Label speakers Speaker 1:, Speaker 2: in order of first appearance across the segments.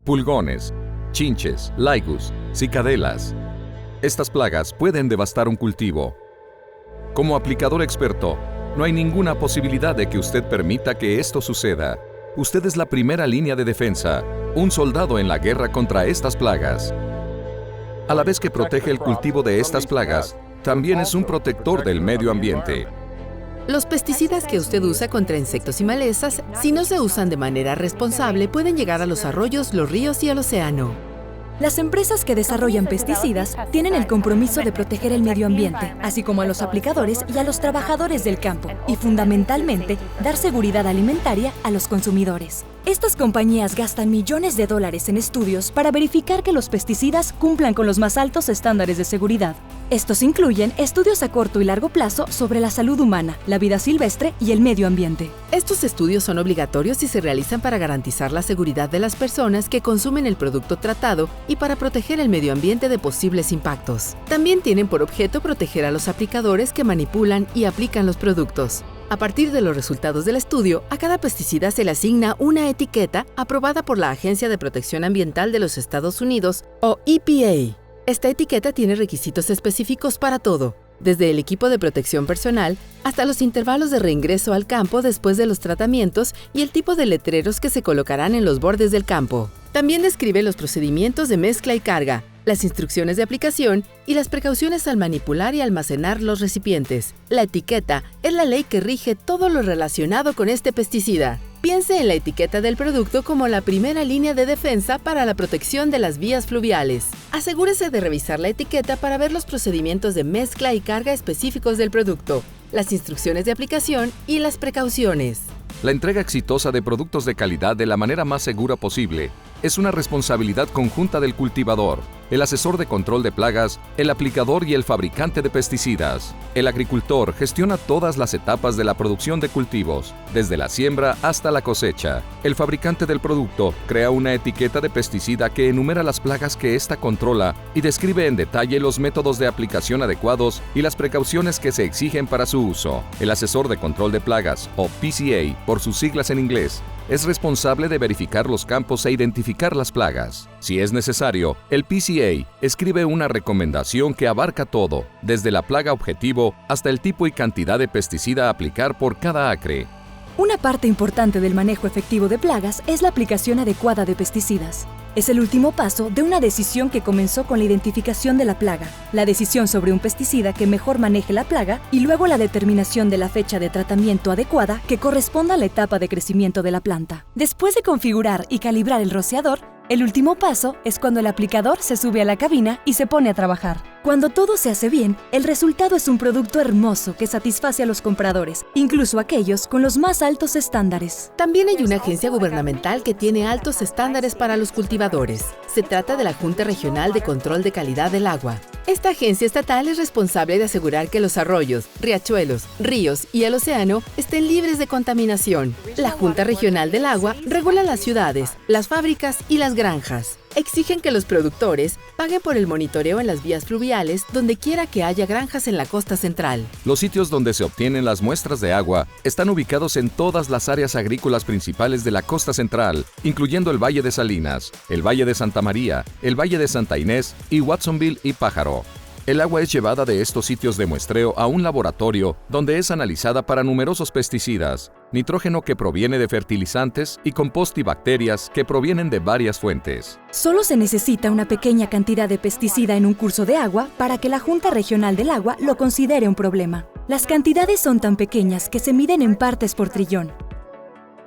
Speaker 1: pulgones, chinches, laigus, cicadelas. Estas plagas pueden devastar un cultivo. Como aplicador experto, no hay ninguna posibilidad de que usted permita que esto suceda. Usted es la primera línea de defensa, un soldado en la guerra contra estas plagas. A la vez que protege el cultivo de estas plagas, también es un protector del medio ambiente.
Speaker 2: Los pesticidas que usted usa contra insectos y malezas, si no se usan de manera responsable, pueden llegar a los arroyos, los ríos y al océano.
Speaker 3: Las empresas que desarrollan pesticidas tienen el compromiso de proteger el medio ambiente, así como a los aplicadores y a los trabajadores del campo, y fundamentalmente, dar seguridad alimentaria a los consumidores. Estas compañías gastan millones de dólares en estudios para verificar que los pesticidas cumplan con los más altos estándares de seguridad. Estos incluyen estudios a corto y largo plazo sobre la salud humana, la vida silvestre y el medio ambiente.
Speaker 2: Estos estudios son obligatorios y se realizan para garantizar la seguridad de las personas que consumen el producto tratado y para proteger el medio ambiente de posibles impactos. También tienen por objeto proteger a los aplicadores que manipulan y aplican los productos. A partir de los resultados del estudio, a cada pesticida se le asigna una etiqueta aprobada por la Agencia de Protección Ambiental de los Estados Unidos, o EPA. Esta etiqueta tiene requisitos específicos para todo, desde el equipo de protección personal hasta los intervalos de reingreso al campo después de los tratamientos y el tipo de letreros que se colocarán en los bordes del campo. También describe los procedimientos de mezcla y carga, las instrucciones de aplicación y las precauciones al manipular y almacenar los recipientes. La etiqueta es la ley que rige todo lo relacionado con este pesticida. Piense en la etiqueta del producto como la primera línea de defensa para la protección de las vías fluviales. Asegúrese de revisar la etiqueta para ver los procedimientos de mezcla y carga específicos del producto, las instrucciones de aplicación y las precauciones.
Speaker 1: La entrega exitosa de productos de calidad de la manera más segura posible es una responsabilidad conjunta del cultivador, el asesor de control de plagas, el aplicador y el fabricante de pesticidas. El agricultor gestiona todas las etapas de la producción de cultivos, desde la siembra hasta la cosecha. El fabricante del producto crea una etiqueta de pesticida que enumera las plagas que ésta controla y describe en detalle los métodos de aplicación adecuados y las precauciones que se exigen para su uso. El asesor de control de plagas, o PCA por sus siglas en inglés, es responsable de verificar los campos e identificar las plagas. Si es necesario, el PCA escribe una recomendación que abarca todo, desde la plaga objetivo hasta el tipo y cantidad de pesticida a aplicar por cada acre.
Speaker 3: Una parte importante del manejo efectivo de plagas es la aplicación adecuada de pesticidas. Es el último paso de una decisión que comenzó con la identificación de la plaga, la decisión sobre un pesticida que mejor maneje la plaga y luego la determinación de la fecha de tratamiento adecuada que corresponda a la etapa de crecimiento de la planta. Después de configurar y calibrar el rociador, el último paso es cuando el aplicador se sube a la cabina y se pone a trabajar. Cuando todo se hace bien, el resultado es un producto hermoso que satisface a los compradores, incluso aquellos con los más altos estándares.
Speaker 2: También hay una agencia gubernamental que tiene altos estándares para los cultivadores. Se trata de la Junta Regional de Control de Calidad del Agua. Esta agencia estatal es responsable de asegurar que los arroyos, riachuelos, ríos y el océano estén libres de contaminación. La Junta Regional del Agua regula las ciudades, las fábricas y las granjas. Exigen que los productores paguen por el monitoreo en las vías fluviales donde quiera que haya granjas en la costa central.
Speaker 1: Los sitios donde se obtienen las muestras de agua están ubicados en todas las áreas agrícolas principales de la costa central, incluyendo el Valle de Salinas, el Valle de Santa María, el Valle de Santa Inés y Watsonville y Pájaro. El agua es llevada de estos sitios de muestreo a un laboratorio donde es analizada para numerosos pesticidas, nitrógeno que proviene de fertilizantes y compost y bacterias que provienen de varias fuentes.
Speaker 3: Solo se necesita una pequeña cantidad de pesticida en un curso de agua para que la Junta Regional del Agua lo considere un problema. Las cantidades son tan pequeñas que se miden en partes por trillón.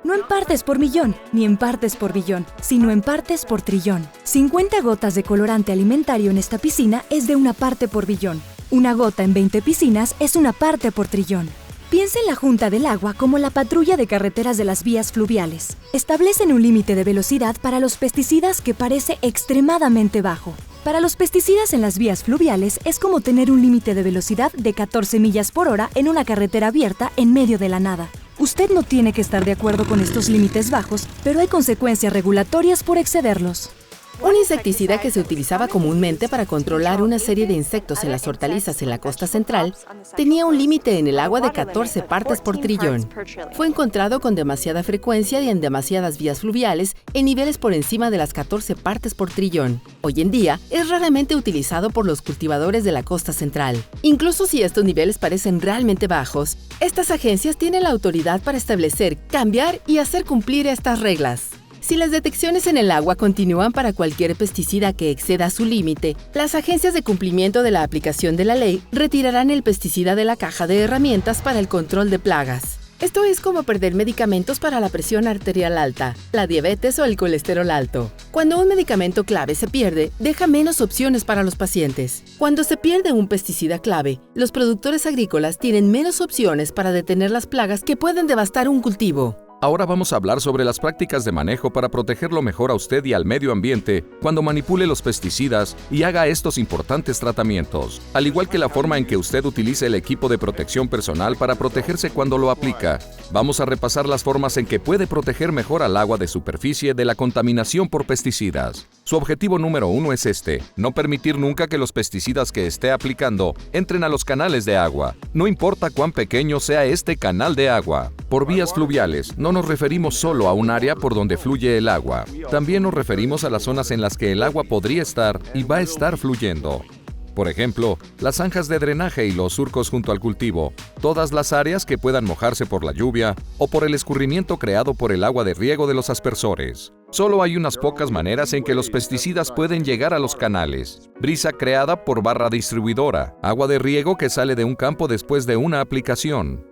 Speaker 3: No en partes por millón, ni en partes por billón, sino en partes por trillón. 50 gotas de colorante alimentario en esta piscina es de una parte por billón. Una gota en 20 piscinas es una parte por trillón. Piensa en la Junta del Agua como la patrulla de carreteras de las vías fluviales. Establecen un límite de velocidad para los pesticidas que parece extremadamente bajo. Para los pesticidas en las vías fluviales es como tener un límite de velocidad de 14 millas por hora en una carretera abierta en medio de la nada. Usted no tiene que estar de acuerdo con estos límites bajos, pero hay consecuencias regulatorias por excederlos.
Speaker 2: Un insecticida que se utilizaba comúnmente para controlar una serie de insectos en las hortalizas en la costa central tenía un límite en el agua de 14 partes por trillón. Fue encontrado con demasiada frecuencia y en demasiadas vías fluviales en niveles por encima de las 14 partes por trillón. Hoy en día es raramente utilizado por los cultivadores de la costa central. Incluso si estos niveles parecen realmente bajos, estas agencias tienen la autoridad para establecer, cambiar y hacer cumplir estas reglas. Si las detecciones en el agua continúan para cualquier pesticida que exceda su límite, las agencias de cumplimiento de la aplicación de la ley retirarán el pesticida de la caja de herramientas para el control de plagas. Esto es como perder medicamentos para la presión arterial alta, la diabetes o el colesterol alto. Cuando un medicamento clave se pierde, deja menos opciones para los pacientes. Cuando se pierde un pesticida clave, los productores agrícolas tienen menos opciones para detener las plagas que pueden devastar un cultivo.
Speaker 1: Ahora vamos a hablar sobre las prácticas de manejo para protegerlo mejor a usted y al medio ambiente cuando manipule los pesticidas y haga estos importantes tratamientos, al igual que la forma en que usted utilice el equipo de protección personal para protegerse cuando lo aplica. Vamos a repasar las formas en que puede proteger mejor al agua de superficie de la contaminación por pesticidas. Su objetivo número 1 es este: no permitir nunca que los pesticidas que esté aplicando entren a los canales de agua, no importa cuán pequeño sea este canal de agua. Por vías fluviales, no nos referimos solo a un área por donde fluye el agua. También nos referimos a las zonas en las que el agua podría estar y va a estar fluyendo. Por ejemplo, las zanjas de drenaje y los surcos junto al cultivo, todas las áreas que puedan mojarse por la lluvia o por el escurrimiento creado por el agua de riego de los aspersores. Solo hay unas pocas maneras en que los pesticidas pueden llegar a los canales: brisa creada por barra distribuidora, agua de riego que sale de un campo después de una aplicación,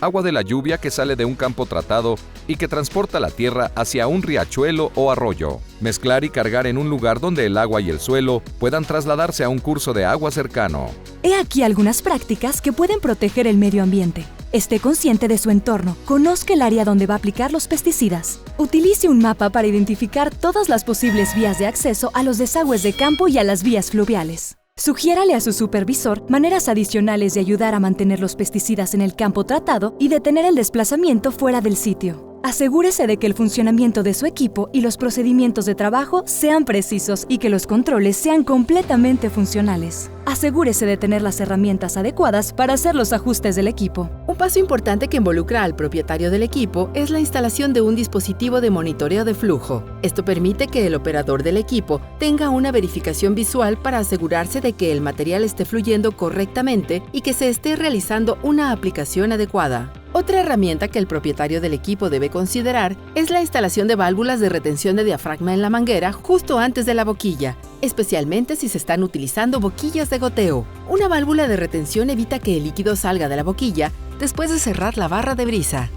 Speaker 1: agua de la lluvia que sale de un campo tratado y que transporta la tierra hacia un riachuelo o arroyo. Mezclar y cargar en un lugar donde el agua y el suelo puedan trasladarse a un curso de agua cercano.
Speaker 3: He aquí algunas prácticas que pueden proteger el medio ambiente. Esté consciente de su entorno, conozca el área donde va a aplicar los pesticidas. Utilice un mapa para identificar todas las posibles vías de acceso a los desagües de campo y a las vías fluviales. Sugiérale a su supervisor maneras adicionales de ayudar a mantener los pesticidas en el campo tratado y detener el desplazamiento fuera del sitio. Asegúrese de que el funcionamiento de su equipo y los procedimientos de trabajo sean precisos y que los controles sean completamente funcionales. Asegúrese de tener las herramientas adecuadas para hacer los ajustes del equipo.
Speaker 2: Un paso importante que involucra al propietario del equipo es la instalación de un dispositivo de monitoreo de flujo. Esto permite que el operador del equipo tenga una verificación visual para asegurarse de que el material esté fluyendo correctamente y que se esté realizando una aplicación adecuada. Otra herramienta que el propietario del equipo debe considerar es la instalación de válvulas de retención de diafragma en la manguera justo antes de la boquilla, especialmente si se están utilizando boquillas de goteo. Una válvula de retención evita que el líquido salga de la boquilla después de cerrar la barra de brisa.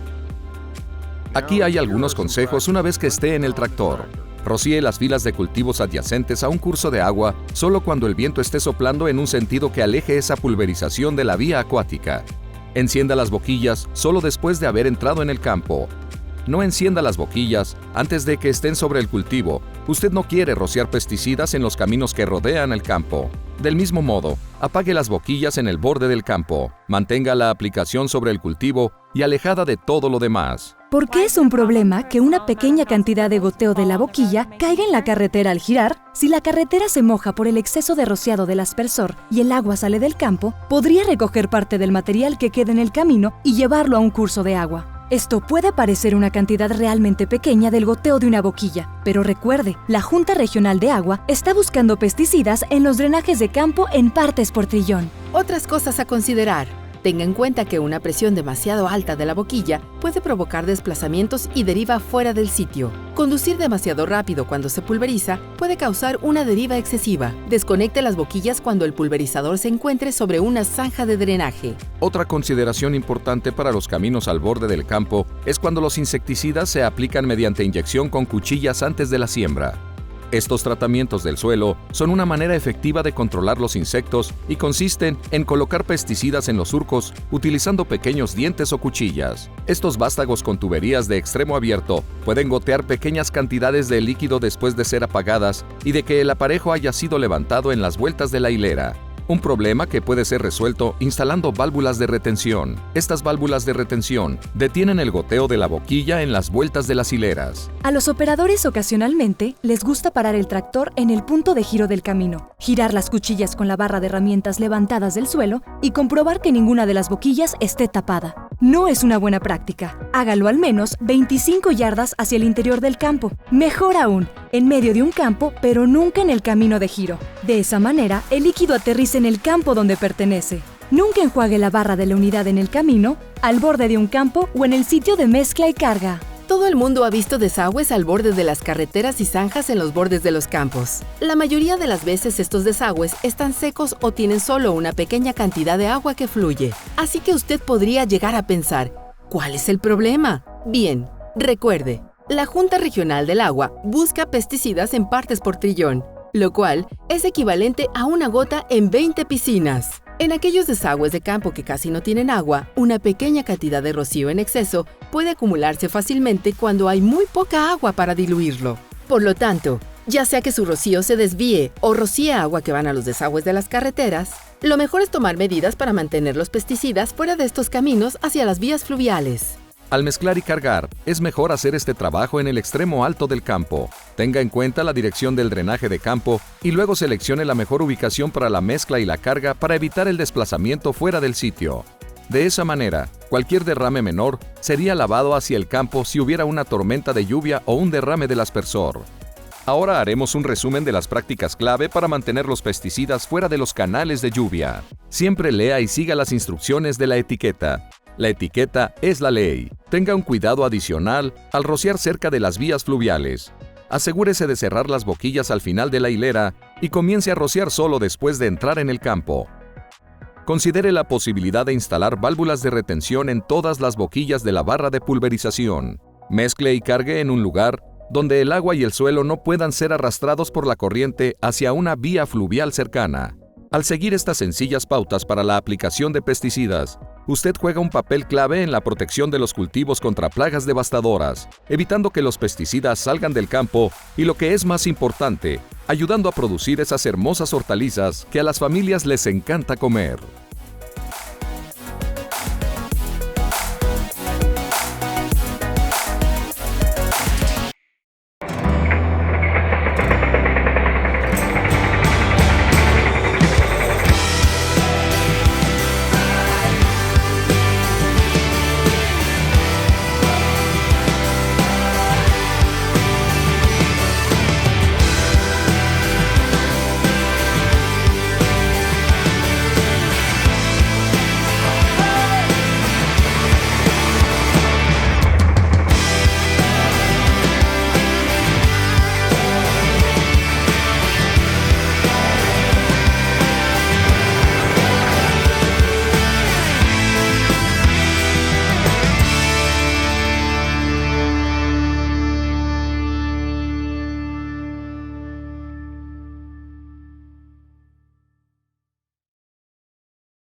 Speaker 1: Aquí hay algunos consejos una vez que esté en el tractor. Rocíe las filas de cultivos adyacentes a un curso de agua solo cuando el viento esté soplando en un sentido que aleje esa pulverización de la vía acuática. Encienda las boquillas solo después de haber entrado en el campo. No encienda las boquillas antes de que estén sobre el cultivo. Usted no quiere rociar pesticidas en los caminos que rodean el campo. Del mismo modo, apague las boquillas en el borde del campo. Mantenga la aplicación sobre el cultivo y alejada de todo lo demás.
Speaker 3: ¿Por qué es un problema que una pequeña cantidad de goteo de la boquilla caiga en la carretera al girar? Si la carretera se moja por el exceso de rociado del aspersor y el agua sale del campo, podría recoger parte del material que queda en el camino y llevarlo a un curso de agua. Esto puede parecer una cantidad realmente pequeña del goteo de una boquilla, pero recuerde, la Junta Regional de Agua está buscando pesticidas en los drenajes de campo en partes por trillón.
Speaker 2: Otras cosas a considerar. Tenga en cuenta que una presión demasiado alta de la boquilla puede provocar desplazamientos y deriva fuera del sitio. Conducir demasiado rápido cuando se pulveriza puede causar una deriva excesiva. Desconecte las boquillas cuando el pulverizador se encuentre sobre una zanja de drenaje.
Speaker 1: Otra consideración importante para los caminos al borde del campo es cuando los insecticidas se aplican mediante inyección con cuchillas antes de la siembra. Estos tratamientos del suelo son una manera efectiva de controlar los insectos y consisten en colocar pesticidas en los surcos utilizando pequeños dientes o cuchillas. Estos vástagos con tuberías de extremo abierto pueden gotear pequeñas cantidades de líquido después de ser apagadas y de que el aparejo haya sido levantado en las vueltas de la hilera. un problema que puede ser resuelto instalando válvulas de retención. Estas válvulas de retención detienen el goteo de la boquilla en las vueltas de las hileras.
Speaker 3: A los operadores ocasionalmente les gusta parar el tractor en el punto de giro del camino, girar las cuchillas con la barra de herramientas levantadas del suelo y comprobar que ninguna de las boquillas esté tapada. No es una buena práctica. Hágalo al menos 25 yardas hacia el interior del campo. Mejor aún, en medio de un campo, pero nunca en el camino de giro. De esa manera, el líquido aterriza en el campo donde pertenece. Nunca enjuague la barra de la unidad en el camino, al borde de un campo o en el sitio de mezcla y carga.
Speaker 2: Todo el mundo ha visto desagües al borde de las carreteras y zanjas en los bordes de los campos. La mayoría de las veces estos desagües están secos o tienen solo una pequeña cantidad de agua que fluye. Así que usted podría llegar a pensar, ¿cuál es el problema? Bien, recuerde, la Junta Regional del Agua busca pesticidas en partes por trillón, lo cual es equivalente a una gota en 20 piscinas. En aquellos desagües de campo que casi no tienen agua, una pequeña cantidad de rocío en exceso puede acumularse fácilmente cuando hay muy poca agua para diluirlo. Por lo tanto, ya sea que su rocío se desvíe o rocíe agua que van a los desagües de las carreteras, lo mejor es tomar medidas para mantener los pesticidas fuera de estos caminos hacia las vías fluviales.
Speaker 1: Al mezclar y cargar, es mejor hacer este trabajo en el extremo alto del campo. Tenga en cuenta la dirección del drenaje de campo y luego seleccione la mejor ubicación para la mezcla y la carga para evitar el desplazamiento fuera del sitio. De esa manera, cualquier derrame menor sería lavado hacia el campo si hubiera una tormenta de lluvia o un derrame del aspersor. Ahora haremos un resumen de las prácticas clave para mantener los pesticidas fuera de los canales de lluvia. Siempre lea y siga las instrucciones de la etiqueta. La etiqueta es la ley. Tenga un cuidado adicional al rociar cerca de las vías fluviales. Asegúrese de cerrar las boquillas al final de la hilera y comience a rociar solo después de entrar en el campo. Considere la posibilidad de instalar válvulas de retención en todas las boquillas de la barra de pulverización. Mezcle y cargue en un lugar donde el agua y el suelo no puedan ser arrastrados por la corriente hacia una vía fluvial cercana. Al seguir estas sencillas pautas para la aplicación de pesticidas, usted juega un papel clave en la protección de los cultivos contra plagas devastadoras, evitando que los pesticidas salgan del campo y, lo que es más importante, ayudando a producir esas hermosas hortalizas que a las familias les encanta comer.